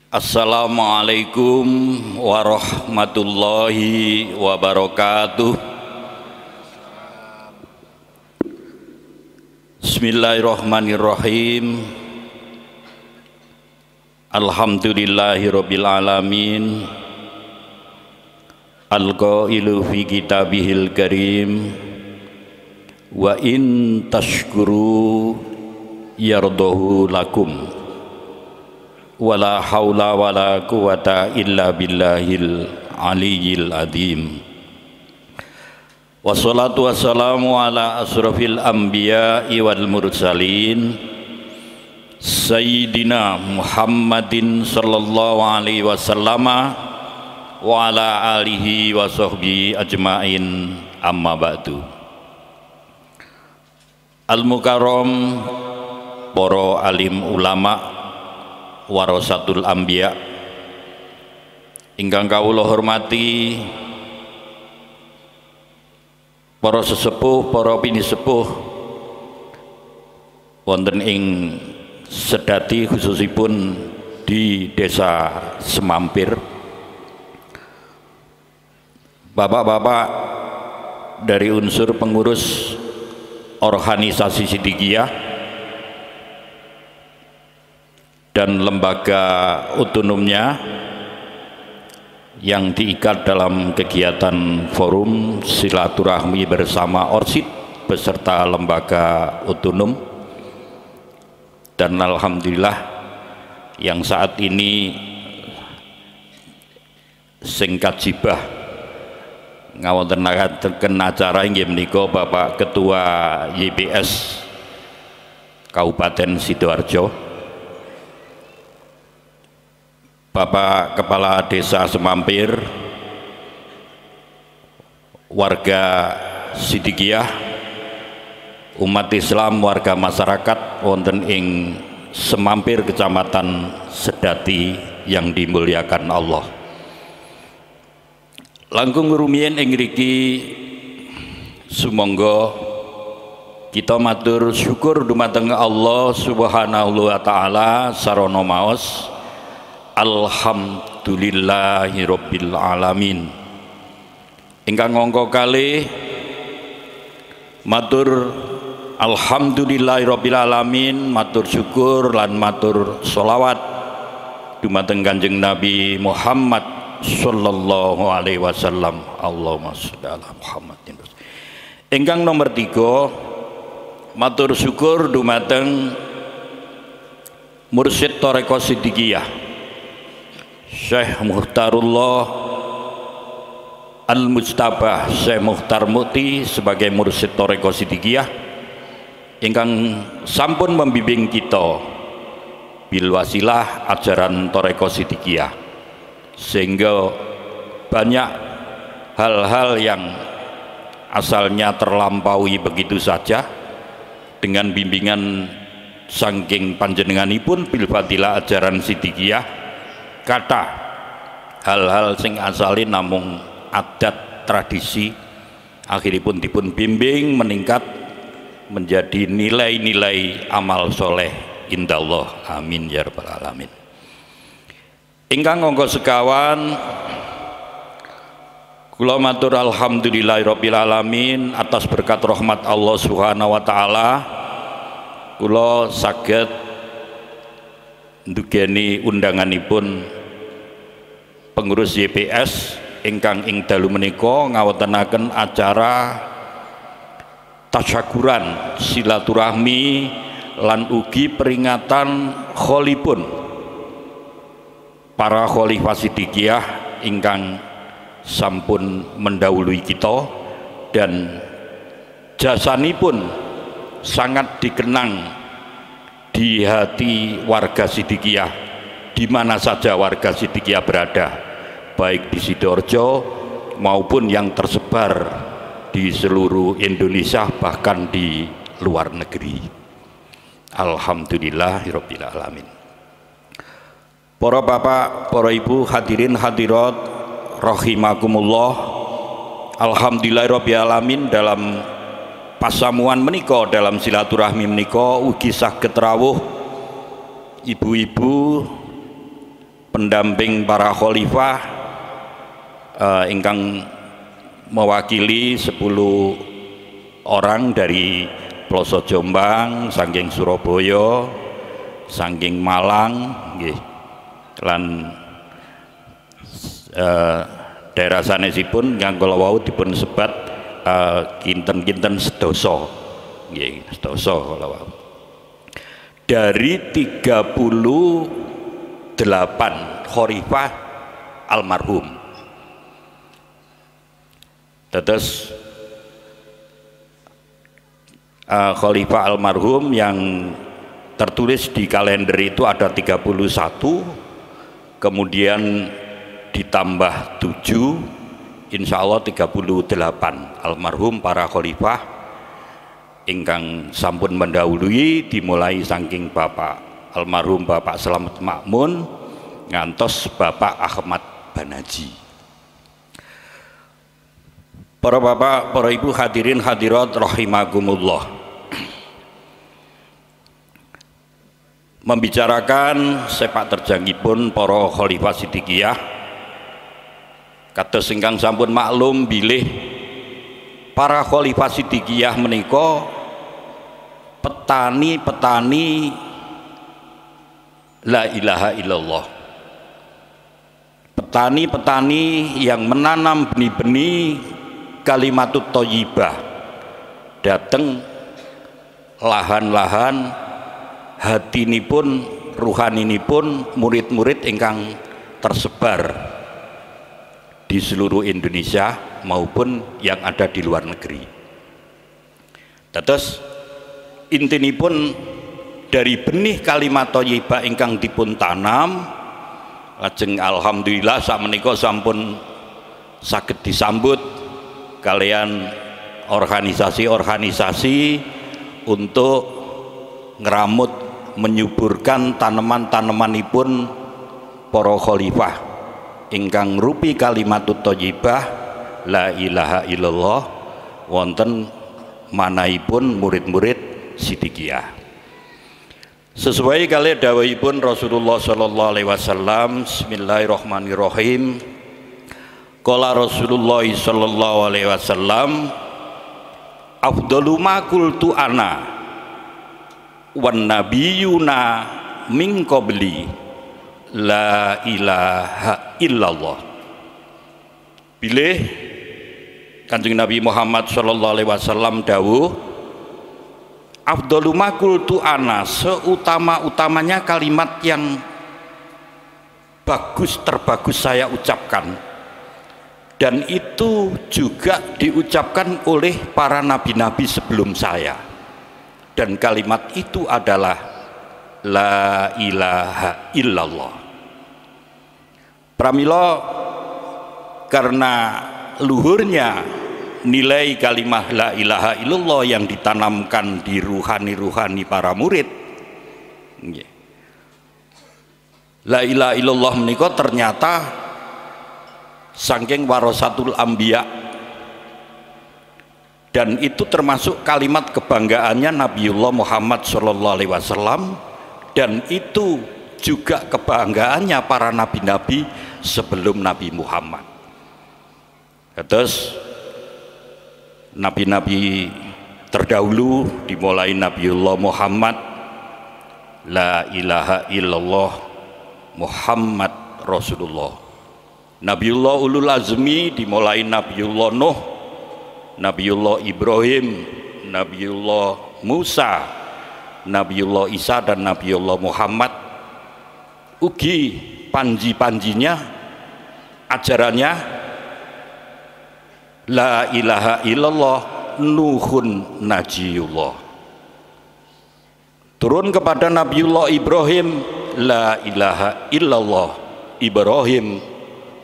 Assalamualaikum warahmatullahi wabarakatuh. Bismillahirrahmanirrahim. Alhamdulillahirabbil alamin. Al-qailu fi kitabihil karim. Wa in tashkuru yardahu lakum. Wala haula wala quwata illa billahil aliyyil azim. Wassalatu wassalamu ala asrafil anbiya'i wal mursalin Sayyidina Muhammadin sallallahu alaihi wasallam wa ala alihi wa sahbihi ajmain, amma ba'du. Al-Mukarram, para alim ulama warasatul anbiya ingkang kawula hormati, para sesepuh, para pinisepuh wonten ing sedati khususipun di Desa Semampir, bapak-bapak dari unsur pengurus organisasi Siddiqiyah dan lembaga otonomnya yang diikat dalam kegiatan forum silaturahmi bersama Orsid beserta lembaga otonom, dan alhamdulillah yang saat ini singkat jibah ngawontenaken acara inggih menika Bapak Ketua YPS Kabupaten Sidoarjo, Bapak Kepala Desa Semampir, warga Siddiqiyah, umat Islam, warga masyarakat wonten ing Semampir Kecamatan Sedati yang dimuliakan Allah. Langkung rumiyin ing mriki sumangga kita matur syukur dumateng Allah Subhanahu wa taala sarana maos alhamdulillahirabbil alamin. Ingkang angka kalih matur alhamdulillahirabbil alamin, matur syukur lan matur sholawat dumateng Kanjeng Nabi Muhammad sallallahu alaihi wasallam. Allahumma sholli ala Muhammadin. Ingkang nomor 3 matur syukur dumateng Mursyid Thariqah Siddiqiyah Syekh Mukhtarullah Al-Mujtabah Syekh Mukhtar Muti sebagai Mursyid Thariqah Siddiqiyah ingkang sampun membimbing kita bil wasilah ajaran Thariqah Siddiqiyah, sehingga banyak hal-hal yang asalnya terlampaui begitu saja dengan bimbingan saking panjenenganipun bil fadilah ajaran Siddiqiyah, kata hal-hal sing asali namung adat tradisi akhiripun dipun bimbing meningkat menjadi nilai-nilai amal soleh indallah, amin ya rabbal alamin. Ingkang angka sekawan kula matur alhamdulillahirabbil alamin atas berkat rahmat Allah Subhanahu wa taala kula saged ndugeni undanganipun pengurus YPS ingkang ing dalu menika ngawontenaken acara tasyakuran silaturahmi lan ugi peringatan kholipun para khalifah Siddiqiyah ingkang sampun mendahului kita dan jasanipun sangat dikenang di hati warga Siddiqiyah di mana saja warga Siddiqiyah berada, baik di Sidoarjo maupun yang tersebar di seluruh Indonesia bahkan di luar negeri. Alhamdulillahirabbil alamin. Para bapak, para ibu, hadirin hadirat rahimakumullah. Alhamdulillahirabbil alamin, dalam pasamuan menika, dalam silaturahmi menika ugi saged rawuh ibu-ibu pendamping para khalifah ingkang mewakili 10 orang dari Ploso Jombang, saking Surabaya, saking Malang, nggih. Lan daerah sanesipun yang kula wau dipun sebat kinten-kinten sedasa. Nggih, sedasa kula wau. Dari 38 khalifah almarhum. Terus khalifah almarhum yang tertulis di kalender itu ada 31, kemudian ditambah 7, insya Allah 38 almarhum para khalifah ingkang sampun mendahului, dimulai saking Bapak almarhum Bapak Slamet Makmun ngantos Bapak Ahmad Banaji. Para bapak, para ibu hadirin hadirat rahimakumullah. Membicarakan sepak terjangipun para khalifah Siddiqiyah, kados ingkang sampun maklum bilih para khalifah Siddiqiyah menika petani-petani la ilaha illallah, petani-petani yang menanam benih-benih kalimatut thayyibah dateng lahan-lahan hatinipun, ruhaninipun murid-murid ingkang tersebar di seluruh Indonesia maupun yang ada di luar negeri. Terus intinipun dari benih kalimat thayyibah ingkang dipun tanam, lajeng alhamdulillah sakmenika sampun saged disambut kalian organisasi-organisasi untuk ngeramut menyuburkan tanaman-tanamanipun para khalifah ingkang rupi kalimatut thayyibah la ilaha illallah wonten manahipun murid-murid Siddiqiyah. Sesuai kali dawuhipun Rasulullah sallallahu alaihi wasallam, bismillahirrahmanirrahim. Qala Rasulullah sallallahu alaihi wasallam, afdalu ma qultu ana wan nabiyuna min qabli la ilaha illallah. Bilih Kanjeng Nabi Muhammad sallallahu alaihi wasallam dawuh, afdalu ma qultu ana, seutama-utamanya kalimat yang bagus terbagus saya ucapkan, dan itu juga diucapkan oleh para nabi-nabi sebelum saya. Dan kalimat itu adalah la ilaha illallah. Pramila karena luhurnya nilai kalimat la ilaha illallah yang ditanamkan di ruhani-ruhani para murid, la ilaha illallah menika ternyata saking warasatul anbiya, dan itu termasuk kalimat kebanggaannya Nabiullah Muhammad SAW, dan itu juga kebanggaannya para nabi-nabi sebelum Nabi Muhammad. Terus nabi-nabi terdahulu dimulai Nabiullah Muhammad, la ilaha illallah Muhammad Rasulullah. Nabiullah Ulul Azmi dimulai Nabiullah Nuh, Nabiullah Ibrahim, Nabiullah Musa, Nabiullah Isa, dan Nabiullah Muhammad. Ugi panji-panjinya ajarannya la ilaha illallah Nuhun Najiyullah. Turun kepada Nabiullah Ibrahim, la ilaha illallah Ibrahim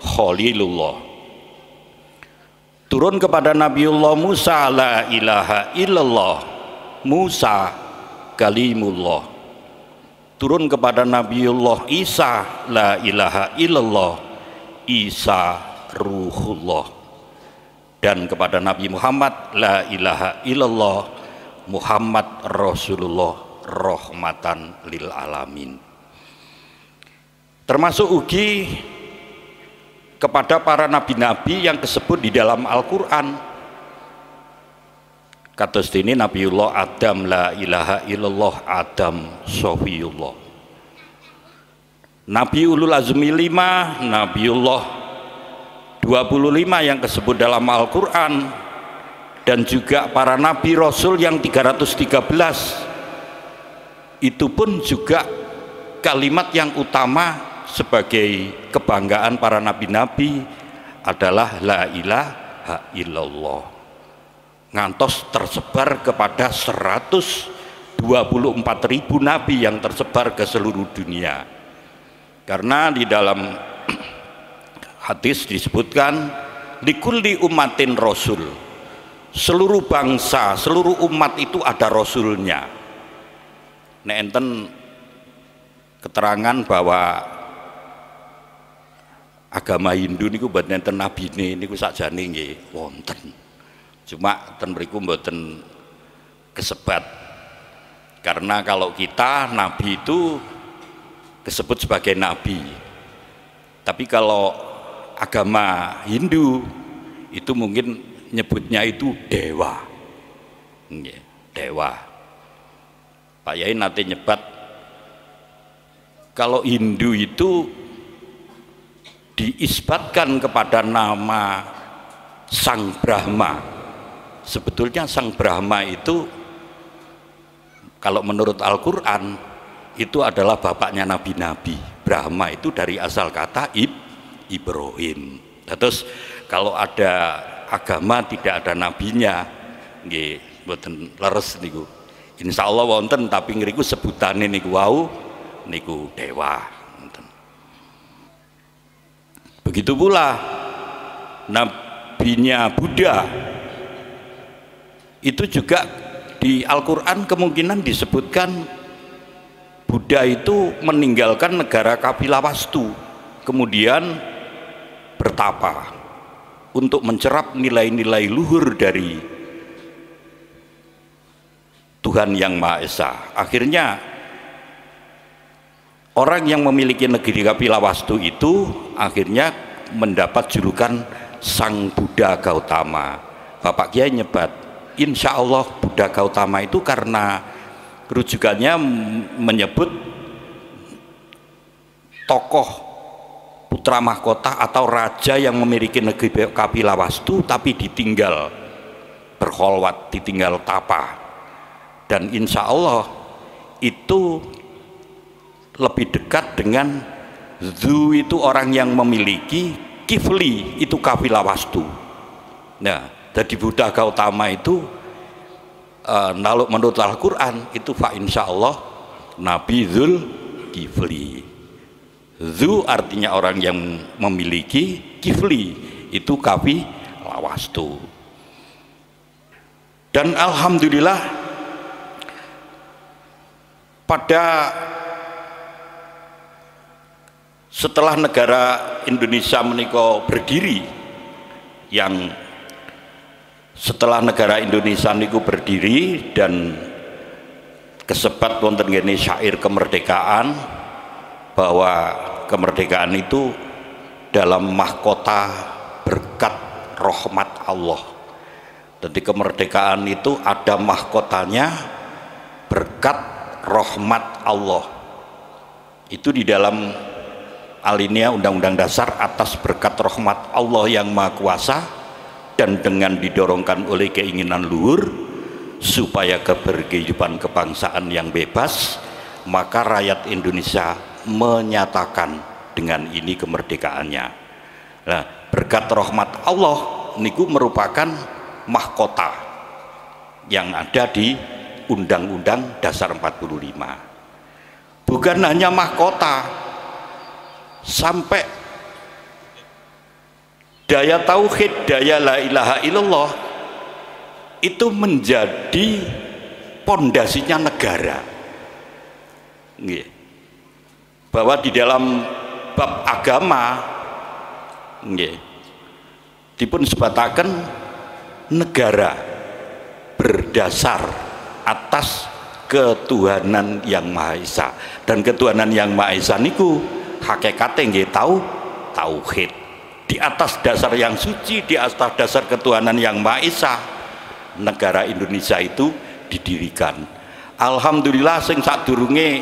Khalilullah. Turun kepada Nabiullah Musa, la ilaha illallah Musa Kalimullah. Turun kepada Nabiullah Isa, la ilaha illallah Isa Ruhullah. Dan kepada Nabi Muhammad, la ilaha illallah Muhammad Rasulullah rahmatan lil alamin. termasuk ugi kepada para nabi-nabi yang disebut di dalam Al-Quran. Kados dene Nabiullah Adam, la ilaha illallah Adam Sofiyullah. Nabi Ulul Azmi 5, Nabiullah 25 yang disebut dalam Al-Quran, dan juga para nabi rasul yang 313 itu pun juga kalimat yang utama sebagai kebanggaan para nabi-nabi adalah la ilaha illallah, ngantos tersebar kepada 124.000 nabi yang tersebar ke seluruh dunia. Karena di dalam hadis disebutkan likulli ummatin rasul, seluruh bangsa, seluruh umat itu ada rasulnya. Nek enten keterangan bahwa agama Hindu niku mboten enten nabine niku sakjane nggih wonten. Cuma ten mriku mboten kesebat. Karena kalau kita nabi itu disebut sebagai nabi. Tapi kalau agama Hindu itu mungkin nyebutnya itu dewa. Nggih, dewa. Pak Yai nanti nyebat kalau Hindu itu diisbatkan kepada nama Sang Brahma. Sebetulnya Sang Brahma itu kalau menurut Al-Quran itu adalah bapaknya nabi-nabi. Brahma itu dari asal kata Ibrahim. Terus kalau ada agama tidak ada nabinya, nggih mboten leres niku. Insyaallah wonten, tapi ngriku sebutane niku wau niku dewa. Begitu pula nabinya Buddha itu juga di Al-Quran kemungkinan disebutkan Buddha itu meninggalkan negara Kapilawastu, kemudian bertapa untuk mencerap nilai-nilai luhur dari Tuhan Yang Maha Esa. Akhirnya orang yang memiliki negeri Kapilawastu itu akhirnya mendapat julukan Sang Buddha Gautama. Bapak Kiai nyebat, insya Allah Buddha Gautama itu karena rujukannya menyebut tokoh putra mahkota atau raja yang memiliki negeri Kapilawastu tapi ditinggal berkholwat, ditinggal tapa, dan insya Allah itu lebih dekat dengan Zu itu orang yang memiliki, Kifli itu Kapilawastu. Nah, jadi Buddha Gautama itu menurut Al-Quran itu fa insya Allah Nabi Zul Kifli. Zu artinya orang yang memiliki, Kifli itu Kapilawastu. Dan alhamdulillah pada setelah negara Indonesia menika berdiri, yang setelah negara Indonesia niku berdiri dan kesebat wonten ngene syair kemerdekaan, bahwa kemerdekaan itu dalam mahkota berkat rahmat Allah. Jadi kemerdekaan itu ada mahkotanya berkat rahmat Allah. Itu di dalam alinea Undang-Undang Dasar atas berkat rahmat Allah yang Maha Kuasa, dan dengan didorongkan oleh keinginan luhur supaya keberkehidupan kebangsaan yang bebas, maka rakyat Indonesia menyatakan dengan ini kemerdekaannya. Nah, berkat rahmat Allah niku merupakan mahkota yang ada di Undang-Undang Dasar 45. Bukan hanya mahkota, sampai daya tauhid, daya la ilaha illallah itu menjadi pondasinya negara. Nggih. Bahwa di dalam bab agama nggih dipun sebataken negara berdasar atas ketuhanan yang Maha Esa, dan ketuhanan yang Maha Esa niku hakikate nggih tauhid. Di atas dasar yang suci, di atas dasar ketuhanan yang Maha Esa, negara Indonesia itu didirikan. Alhamdulillah sing sadurunge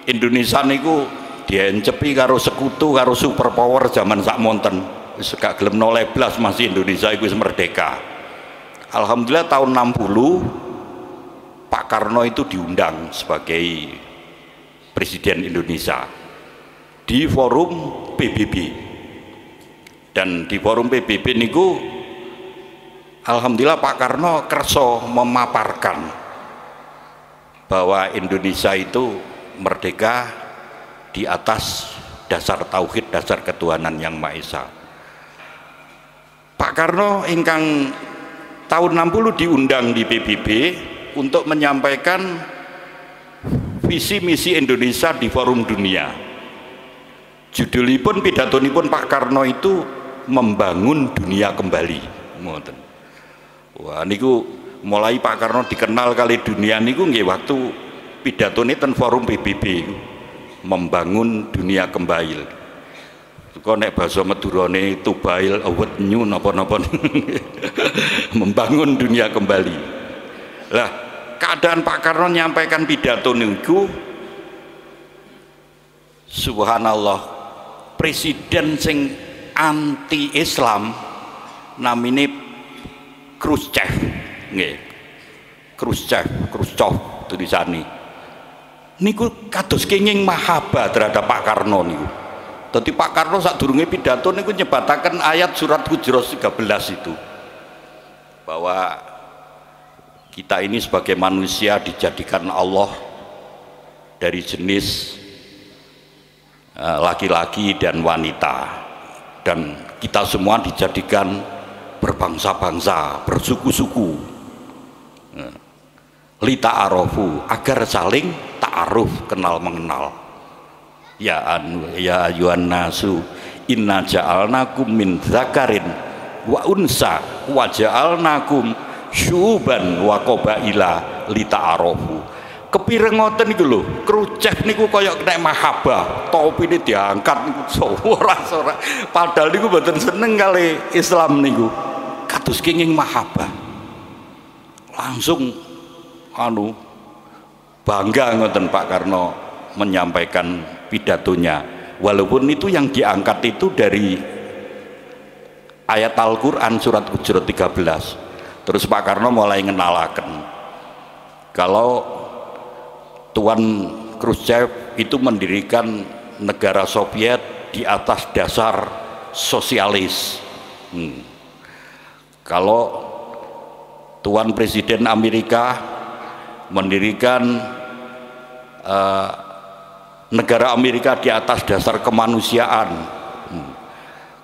Indonesia niku diencepi karo sekutu karo superpower zaman sakmonten. Wis gak gelem 12 masih Indonesia iku wis merdeka. Alhamdulillah tahun 60 Pak Karno itu diundang sebagai Presiden Indonesia di forum PBB. Dan di forum PBB niku alhamdulillah Pak Karno kerso memaparkan bahwa Indonesia itu merdeka di atas dasar tauhid, dasar ketuhanan yang Maha Esa. Pak Karno ingkang tahun 60 diundang di PBB untuk menyampaikan visi misi Indonesia di forum dunia. Judulipun pidatonipun Pak Karno itu membangun dunia kembali. Wah niku mulai Pak Karno dikenal kali dunia niku nggih waktu pidatone ten forum PBB membangun dunia kembali. Kok nek basa Madurane tubail awet nyu napa-napa membangun dunia kembali. Lah keadaan Pak Karno nyampaikan pidato niku subhanallah, presiden sing anti Islam namine Khrushchev nggih. Khrushchev tulisane niku kados kenging mahaba terhadap Pak Karno niku. Dadi Pak Karno sadurunge pidato niku nyebataken ayat surat Hujurat 13 itu bahwa kita ini sebagai manusia dijadikan Allah dari jenis laki-laki dan wanita, dan kita semua dijadikan berbangsa-bangsa, bersuku-suku, li ta'arofu, agar saling ta'aruf, kenal mengenal. Ya ayuhan nasu inna ja'alnakum min dzakarin wa unsa wa ja'alnakum syuban wa qabaila li ta'arofu. Kepireng ngoten niku lho, Khrushchev niku kaya kena mahabah, topine diangkat niku ora. Padahal niku mboten seneng kali Islam niku. Kados kenging mahabah. Langsung bangga ngoten Pak Karno menyampaikan pidatonya. Walaupun itu yang diangkat itu dari ayat Al-Qur'an surat Hujurat 13. Terus Pak Karno mulai ngenalaken kalau Tuan Khrushchev itu mendirikan negara Soviet di atas dasar sosialis. Kalau Tuan Presiden Amerika mendirikan negara Amerika di atas dasar kemanusiaan.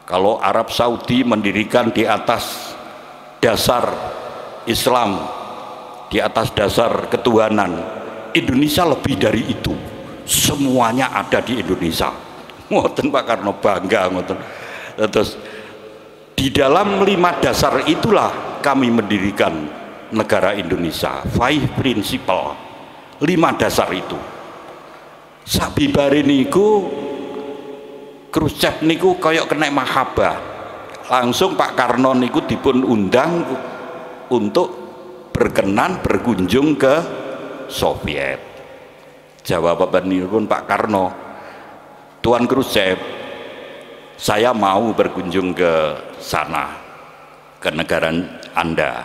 Kalau Arab Saudi mendirikan di atas dasar Islam, di atas dasar ketuhanan. Indonesia lebih dari itu, semuanya ada di Indonesia. Ngoten Pak Karno bangga ngoten. Terus di dalam 5 dasar itulah kami mendirikan negara Indonesia. 5 principle, 5 dasar itu. Sabibare niku Khrushchev niku kaya kena mahabah. Langsung Pak Karno niku dipun undang untuk berkenan berkunjung ke Soviet. Jawabanipun Pak Karno, Tuan Khrushchev, saya mau berkunjung ke sana, ke negara Anda,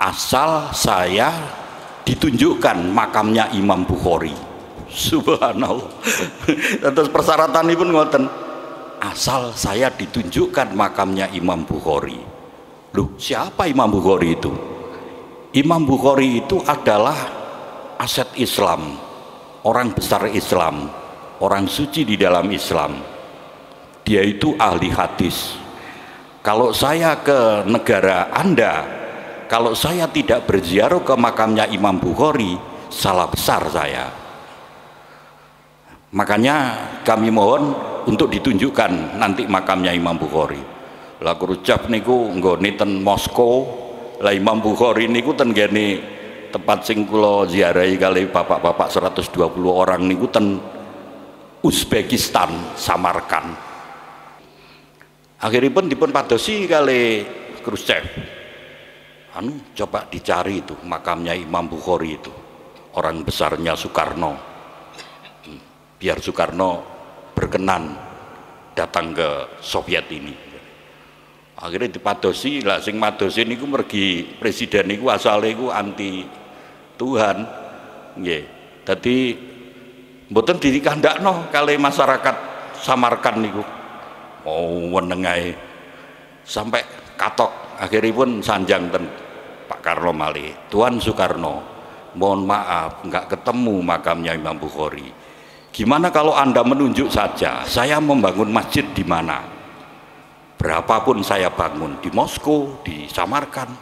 asal saya ditunjukkan makamnya Imam Bukhari. Subhanallah. Terus persyaratanipun ngoten, asal saya ditunjukkan makamnya Imam Bukhari. Loh, siapa Imam Bukhari itu? Imam Bukhari itu adalah aset Islam, orang besar Islam, orang suci di dalam Islam. Dia itu ahli hadis. Kalau saya ke negara Anda, kalau saya tidak berziarah ke makamnya Imam Bukhari, salah besar saya. Makanya kami mohon untuk ditunjukkan nanti makamnya Imam Bukhari. Lah Khrushchev niku nggone ten Moskow, lah Imam Bukhari niku ten gene tempat sing kula ziarahi kali bapak-bapak 120 orang niku ten Uzbekistan, Samarkand. Akhiripun dipun padosi kali Khrushchev. Coba dicari itu makamnya Imam Bukhari itu, orang besarnya Soekarno. Biar Soekarno berkenan datang ke Soviet ini. Akhirnya dipadosi, lah sing madosi niku mergi presiden niku asale niku anti Tuhan. Nggih. Dadi mboten dikandakno kali masyarakat Samarkand niku. Weneng ae sampai katok. Akhiripun sanjang ten Pak Karno malih. Tuan Soekarno, mohon maaf nggak ketemu makamnya Imam Bukhari. Gimana kalau Anda menunjuk saja, saya membangun masjid di mana? Berapapun saya bangun, di Moskow, di Samarkand.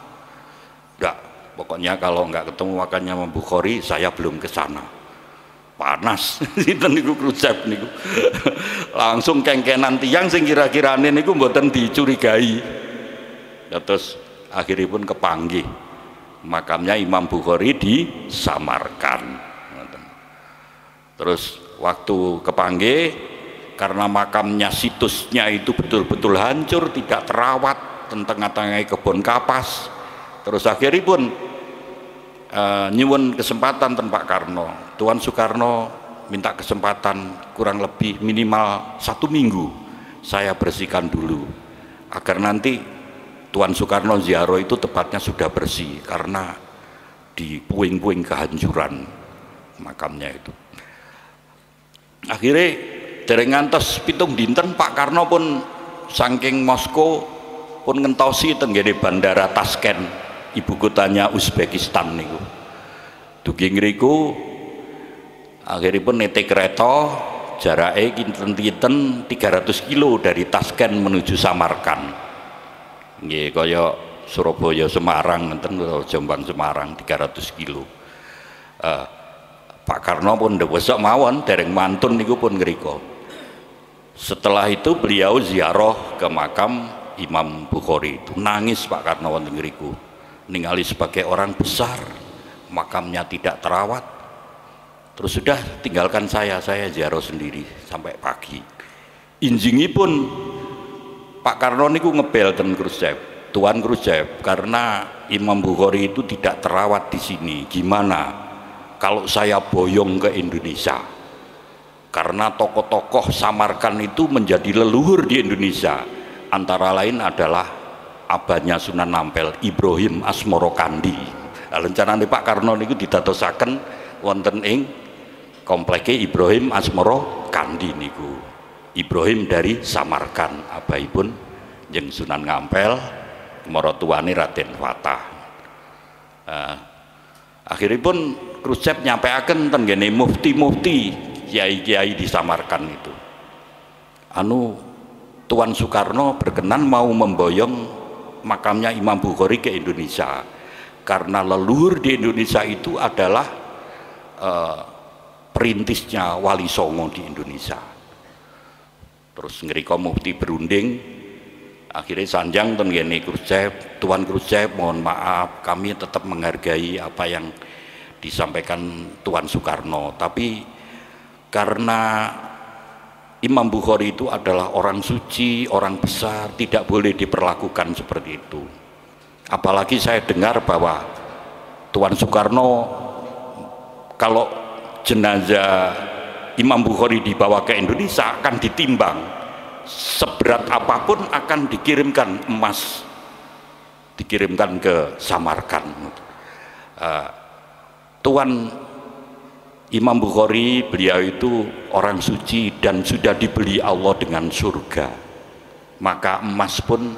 Enggak, pokoknya kalau nggak ketemu makamnya Imam Bukhari, saya belum ke sana. Panas, itu niku Khrushchev niku. Langsung kengkenan tiang sing kira-kirane niku mboten dicurigai. Terus akhiripun kepanggih makamnya Imam Bukhari di Samarkand. Terus waktu kepanggih, karena makamnya situsnya itu betul-betul hancur, tidak terawat, tengah-tengah kebun kapas. Terus akhiripun nyuwun kesempatan ten Pak Karno. Tuan Soekarno minta kesempatan kurang lebih minimal 1 minggu saya bersihkan dulu, agar nanti Tuan Soekarno ziarah itu tepatnya sudah bersih, karena di puing-puing kehancuran makamnya itu. Akhirnya dereng ngantos 7 dinten Pak Karno pun saking Moskow pun ngentosi tenggene bandara Tashkent, ibu kotanya Uzbekistan niku. Dugi ngriku akhiripun nete kereta jarake kinten-kinten 300 kilo dari Tashkent menuju Samarkand. Nggih kaya Surabaya Semarang ngenten, Jombang Semarang 300 kilo. Pak Karno pun ndewesok mawon dereng mantun niku pun ngriko. Setelah itu beliau ziarah ke makam Imam Bukhari itu, nangis Pak Karno wonten ngriku. Ningali sebagai orang besar makamnya tidak terawat. Terus sudah tinggalkan saya ziarah sendiri sampai pagi. Injingipun Pak Karno niku ngebel ten Khrushchev, Tuan Khrushchev, karena Imam Bukhari itu tidak terawat di sini. Gimana kalau saya boyong ke Indonesia? Karena tokoh-tokoh Samarkand itu menjadi leluhur di Indonesia. Antara lain adalah abahnya Sunan Ampel, Ibrahim Asmoro Kandi. Rencanane Pak Karno niku didadosaken wonten ing kompleke Ibrahim Asmoro Kandi niku. Ibrahim dari Samarkand, abahipun jeung Sunan Ngampel, maratuwane Raden Fatah. Akhiripun Khrushchev nyampeaken ten ngene mufti-mufti, kiai-kiai di Samarkand itu. Tuan Soekarno berkenan mau memboyong makamnya Imam Bukhari ke Indonesia, karena leluhur di Indonesia itu adalah perintisnya Wali Songo di Indonesia. Terus ngriko mufti berunding, akhirnya sanjang ten ngene Khrushchev, Tuan Khrushchev, mohon maaf kami tetap menghargai apa yang disampaikan Tuan Soekarno, tapi karena Imam Bukhari itu adalah orang suci, orang besar, tidak boleh diperlakukan seperti itu. Apalagi saya dengar bahwa Tuan Soekarno kalau jenazah Imam Bukhari dibawa ke Indonesia akan ditimbang, seberat apapun akan dikirimkan emas, dikirimkan ke Samarkand. Tuan Imam Bukhari, beliau itu orang suci dan sudah dibeli Allah dengan surga, maka emas pun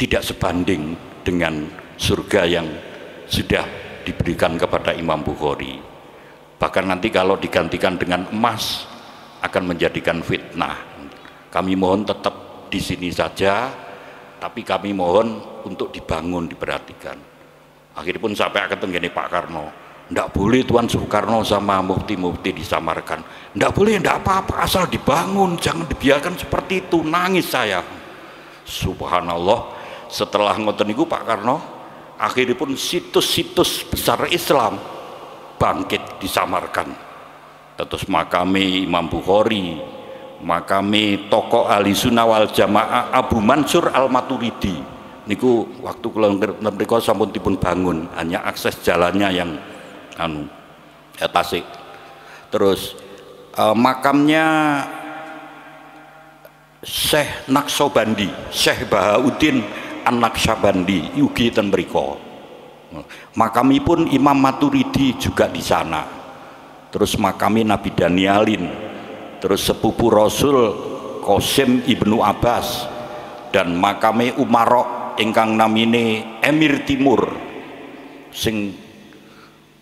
tidak sebanding dengan surga yang sudah diberikan kepada Imam Bukhari. Bahkan nanti kalau digantikan dengan emas akan menjadikan fitnah. Kami mohon tetap di sini saja, tapi kami mohon untuk dibangun, diperhatikan. Akhirnya pun sampai akan tenggene Pak Karno, ndak boleh Tuan Soekarno sama mufti-mufti di Samarkand, ndak boleh, ndak apa-apa, asal dibangun, jangan dibiarkan seperti itu. Nangis saya, subhanallah. Setelah ngoten niku Pak Karno, akhirnya pun situs-situs besar Islam bangkit di Samarkand, terus makame Imam Bukhari, makame tokoh ahli sunnah wal jamaah Abu Mansur al-Maturidi niku waktu kula mriku sampun dipun bangun, hanya akses jalannya yang tasik. Terus makamnya Syekh Naqsyabandi, Syekh Bahauddin An-Naqsyabandi yugi ten mriku. Makamipun Imam Maturidi juga di sana. Terus makami Nabi Danialin, terus sepupu Rasul Qasim Ibnu Abbas, dan makame Umarok ingkang namine Emir Timur, sing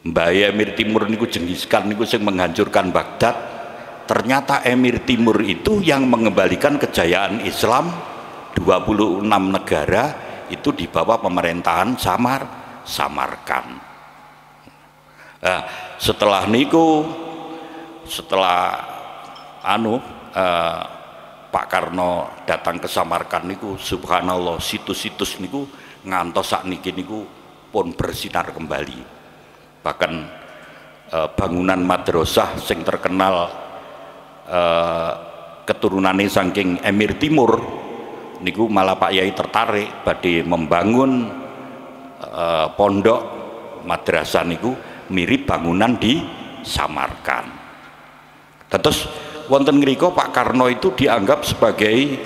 Mbah Emir Timur niku jengiskan niku sing menghancurkan Baghdad. Ternyata Emir Timur itu yang mengembalikan kejayaan Islam 26 negara itu di bawah pemerintahan Samarkand. Nah, setelah niku, setelah Pak Karno datang ke Samarkand niku, subhanallah, situs-situs niku ngantos sakniki niku pun bersinar kembali. Bahkan bangunan madrasah sing terkenal keturunannya saking Emir Timur niku malah Pak Yai tertarik badhe membangun pondok madrasah niku mirip bangunan di Samarkand. Terus wonten ngriko Pak Karno itu dianggap sebagai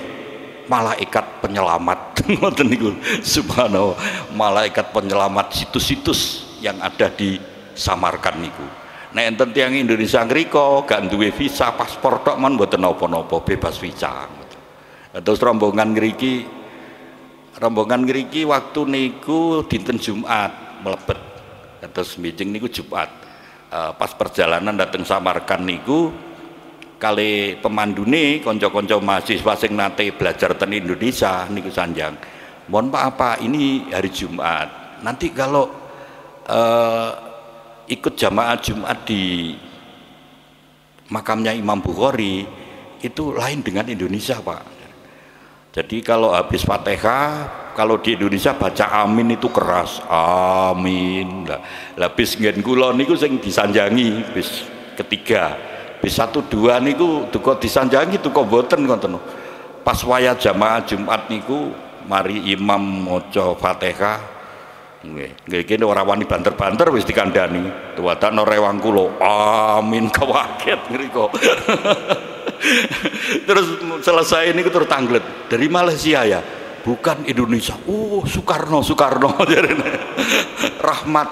malaikat penyelamat. Wonten niku subhanallah, malaikat penyelamat situs-situs yang ada di Samarkand niku. Nek enten tiyang Indonesia ngriko gak duwe visa, paspor tok men mboten napa-napa, bebas visa. Terus rombongan ngriki waktu niku dinten Jumat mlebet. Terus mijing niku Jumat. Pas perjalanan dateng Samarkand niku kali pemandune kanca-kanca mahasiswa sing nate belajar ten Indonesia niku sanjang. Mohon Pak, ini hari Jumat. Nanti kalau ikut jamaah Jumat di makamnya Imam Bukhari itu lain dengan Indonesia, Pak. Jadi kalau habis Fatihah, kalau di Indonesia baca amin itu keras, amin. Lah bis ngen kula niku sing disanjangi bis ketiga, bis 1 2 niku duka disanjangi duka mboten ngoten. Pas wayah jamaah Jumat niku mari imam maca Fatihah, nggih kene ora wani banter-banter wis dikandani tuwadakno rewang kula amin kawaget ngriko. Terus selesai ini terus tanglet dari Malaysia ya, bukan Indonesia. Soekarno rahmat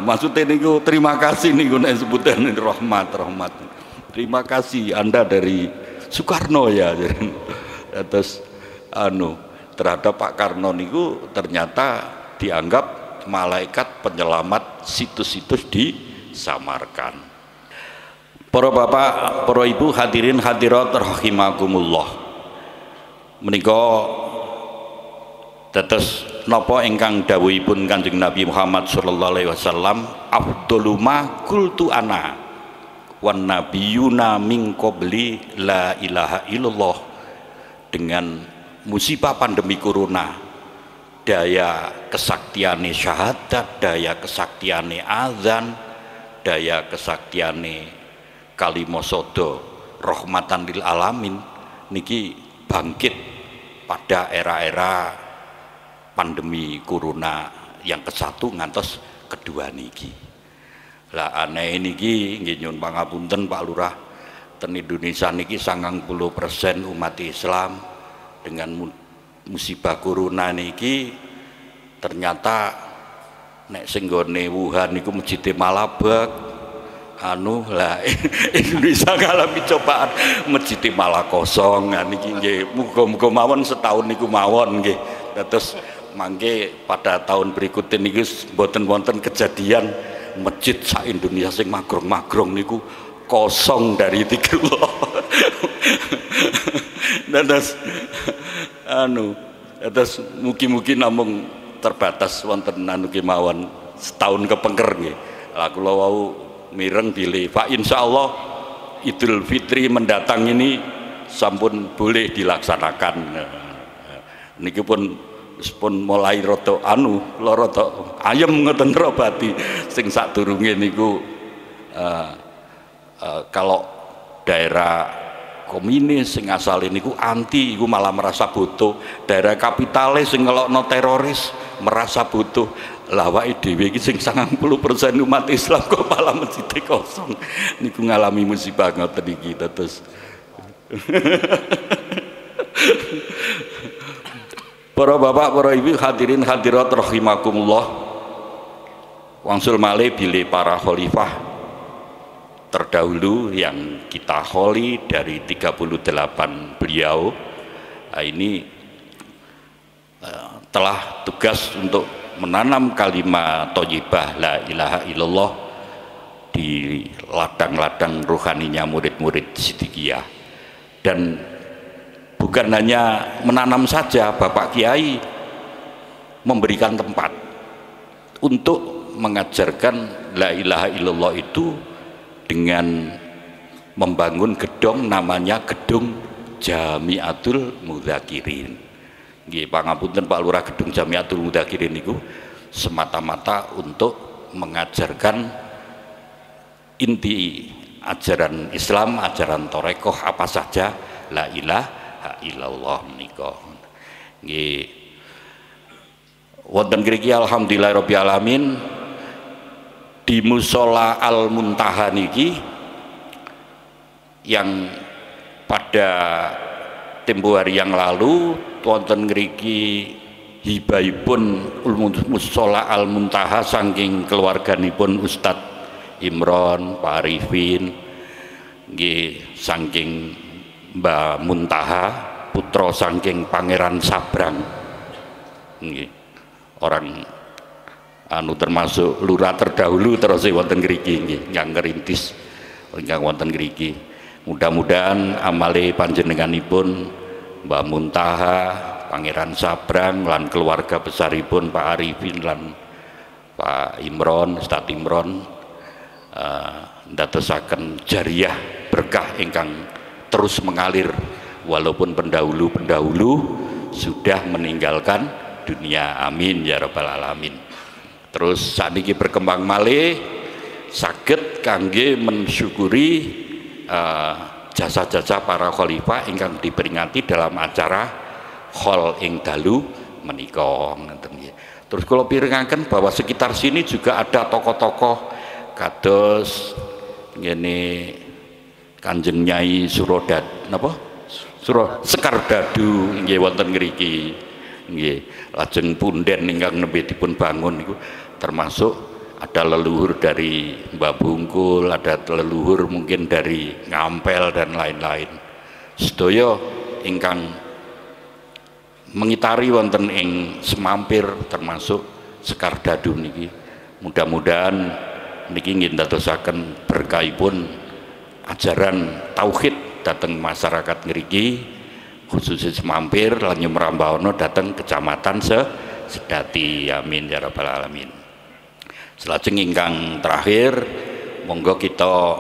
maksudnya niku terima kasih niku nek sebutan rahmat terima kasih Anda dari Soekarno ya. Terus terhadap Pak Karno niku ternyata dianggap malaikat penyelamat situs-situs di Samarkand. Para bapak, para ibu, hadirin hadirat rahimakumullah. Menika dados napa ingkang dawuhipun Kanjeng Nabi Muhammad sallallahu alaihi wasallam, afdhalu ma qultu ana wan nabiyuna min qabli la ilaha illallah. Dengan musibah pandemi corona, daya kesaktiane syahadat, daya kesaktiane azan, daya kesaktiane kalimasodo rahmatan lil alamin niki bangkit pada era-era pandemi corona yang ke-1 ngantos kedua niki. Lah aneh niki nggih nyuwun pangapunten Pak Lurah, ten Indonesia niki 90% umat Islam dengan musibah corona niki ternyata nek sing nggone Wuhan niku masjid Malabak lah Indonesia ngalami cobaan masjid malah kosong. Niki nggih muga-muga mawon setahun niku mawon nggih. Terus mangke pada tahun berikutnya niku mboten wonten kejadian masjid sak Indonesia sing magrong-magrong niku kosong dari 3 terus mugi-mugi namung terbatas wonten kemawon setahun kepengker nggih. Lah kula wau mireng bilih Pak, insyaallah Idul Fitri mendatang ini sampun boleh dilaksanakan. Niki pun mulai rada rada ayem ngoten robati sing sadurunge niku kalau daerah komunis sing asal ini ku anti, iku malah merasa butuh. Daerah kapitalis sing ngelokno teroris merasa butuh. Lah awake dhewe iki sing 90% umat Islam kok malah masjid kosong. Niku ngalami musibah ngoten iki terus. Para bapak, para ibu, hadirin hadirat rahimakumullah. Wangsul malih bilih para khalifah terdahulu yang kita kholi dari 38 beliau. Nah, ini telah tugas untuk menanam kalimat thayyibah la ilaha illallah di ladang-ladang rohaninya murid-murid Siddiqiyah. Dan bukan hanya menanam saja, Bapak Kiai memberikan tempat untuk mengajarkan la ilaha illallah itu dengan membangun gedung namanya Gedung Jamiatul Mudzakirin. Nggih, pangapunten Pak Lurah, Gedung Jamiatul Mudzakirin niku semata-mata untuk mengajarkan inti ajaran Islam, ajaran Torekoh apa saja, la ilaha illallah menika. Nggih. Wonten mriki alhamdulillahirabbil alamin di Musola Al Muntaha niki yang pada tempo hari yang lalu wonten ngriki hibahipun Musola Al Muntaha saking keluarganipun Ustadz Imron, Pak Arifin, nggih saking Mbah Muntaha, putra saking Pangeran Sabrang, nggih orang termasuk lurah terdahulu terus wonten ngriki nggih ingkang ngerintis ingkang wonten ngriki. Mudah-mudahan amale panjenenganipun Mbah Muntaha, Pangeran Sabrang lan keluarga besaripun Pak Arifin lan Pak Imron, Ustadz Imron ndadosaken jariyah berkah ingkang terus mengalir walaupun pendahulu-pendahulu sudah meninggalkan dunia. Amin ya rabbal alamin. Terus sakniki berkembang malih saged kangge mensyukuri jasa-jasa para khalifah ingkang diperingati dalam acara khol ing dalu menika. Terus kula pirengaken bahwa sekitar sini juga ada tokoh-tokoh kados ngene Kanjeng Nyai Surodat napa Sekar Dadu nggih wonten ngriki nggih. Lajeng punden ingkang nembe dipun bangun niku termasuk ada leluhur dari Mbah Bungkul, ada leluhur mungkin dari Ngampel dan lain-lain. Sedaya ingkang mengitari wonten ing Semampir termasuk Sekar Dadu niki. Mudah-mudahan niki nggih ndadosaken berkahipun ajaran tauhid dhateng masyarakat ngriki khususnya Semampir lan nyumrambawana dhateng kecamatan Sedati. Amin ya rabbal alamin. Selajeng ingkang terakhir monggo kita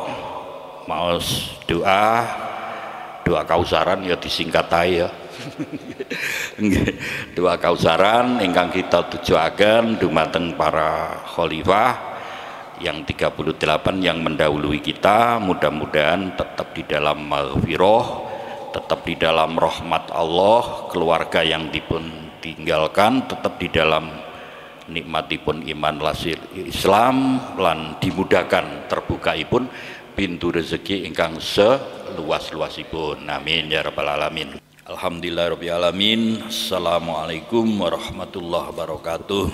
maos doa kausaran ya disingkat ae ya. Doa kausaran ingkang kita tujuaken dumateng para khalifah yang 38 yang mendahului kita, mudah-mudahan tetap di dalam maghfirah, tetap di dalam rahmat Allah, keluarga yang dipun tinggalkan tetap di dalam nikmatipun iman lasil Islam lan dimudahkan terbukaipun pintu rezeki ingkang seluas-luasipun. Amin ya rabbal alamin. Alhamdulillahirabbil alamin. Assalamualaikum warahmatullahi wabarakatuh.